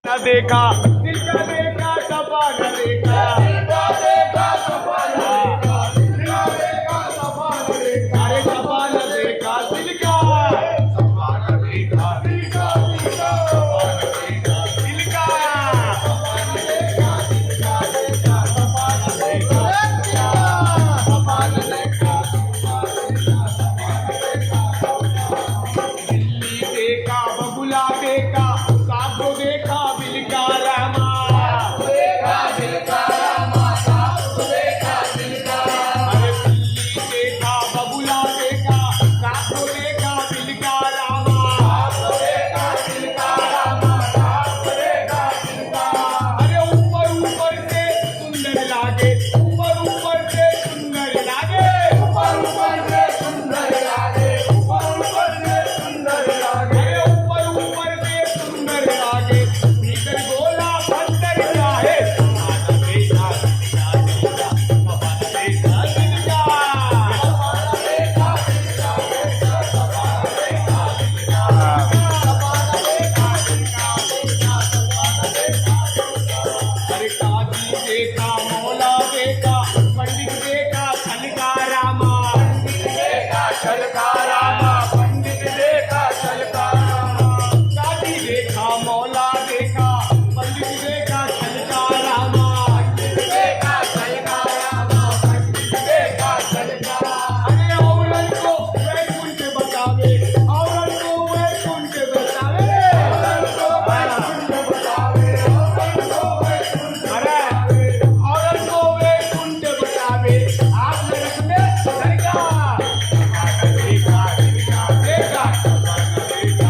न देखा दिल का देखा सपा न देखा दिल का देखा सपा न देखा दिल का देखा सपा न देखा अरे सपा न देखा दिल का सपा न देखा दिल का सपा न देखा दिल का सपा न देखा दिल का देखा सपा न देखा सपा न देखा दिल्ली देखा बबुला देखा साधो देखा दिल का रामा देखा दिल का रामा साधो देखा दिल का अरे दिल्ली देखा बबुला देखा साधो देखा दिल का रामा साधो देखा दिल का रामा साधो देखा दिल का अरे ऊपर ऊपर से सुंदर लागे ऊपर ऊपर से सुंदर लागे ऊपर ऊपर से सुंदर लागे ऊपर ऊपर से सुंदर लागे ऊपर ऊपर से सुंदर लागे भीतर गोला भंतर चाहे सपना देखा दिल का सपना देखा दिल का सपना देखा दिल का सपना देखा दिल का सपना देखा दिल का सपना देखा अरे काजी देखा मौला देखा पंडित देखा छलका रामा पंडित देखा छलका रामा पंडित देखा छलका रामा काजी देखा मौला देखा पंडित देखा छलका रामा पंडित देखा छलका रामा पंडित देखा छलका अरे औरन को वैकुंठ बतावे औरन को वैकुंठ बतावे औरन को वैकुंठ बतावे औरन को वैकुंठ अरे औरन को वैकुंठ बतावे आप नरक में सरका देखा देखा देखा देखा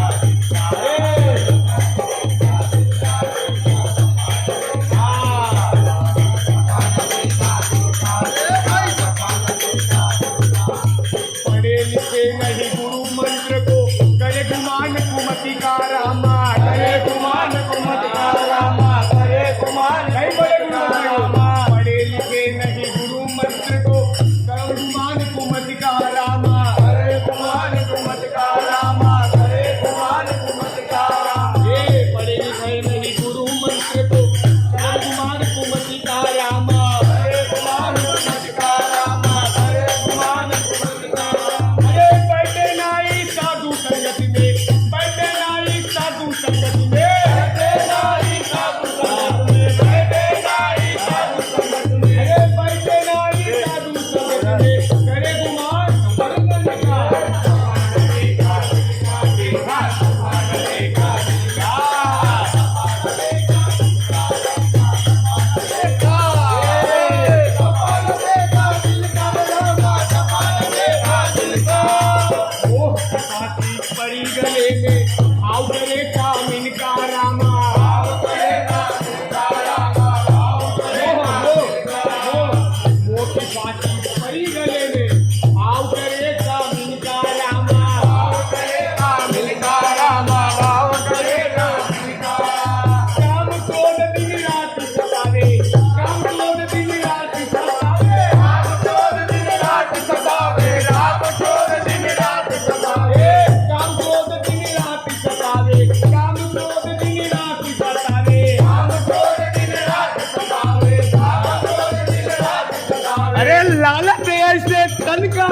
पढ़े लिखे नहीं गुरु मंत्र को करे गुमान कुमति का रामा करे गुमान कुमति का रामा करे गुमान नहीं बड़े गुरु रामा पढ़े लिखे नहीं गुरु मंत्र को करे गुमान कुमति का रामा करे गुमान कुमति का रामा करे गुमान कुमति का रामा ये पढ़े लिखे नहीं गुरु मंत्र को करे गुमान कुमति का रामा करे गुमान कुमति का रामा करे गुमान कुमति का रामा अरे बैठे नाई साधु संगत में बैठे नाई साधु संगत में बैठे नाई साधु संगत में बैठे नाई साधु संगत में अरे बैठे नाई साधु संगत में करे गुमान बंधन का देखा देखा देखा पड़ी गले में भाव करे कामिन का रामा भाव करे कामिन का रामा भाव करे वो की बाती पड़ी गले में भाव करे कामिन का रामा भाव करे कामिन का रामा भाव करे कामिन का काम क्रोध दिन रात सतावे काम क्रोध दिन रात सतावे काम क्रोध दिन रात सतावे राम क्रोध दिन रात सतावे काम क्रोध दिन रात सतावे काम क्रोध दिन रात सतावे काम क्रोध दिन रात सतावे काम क्रोध दिन रात सतावे अरे लालच ऐसे तन का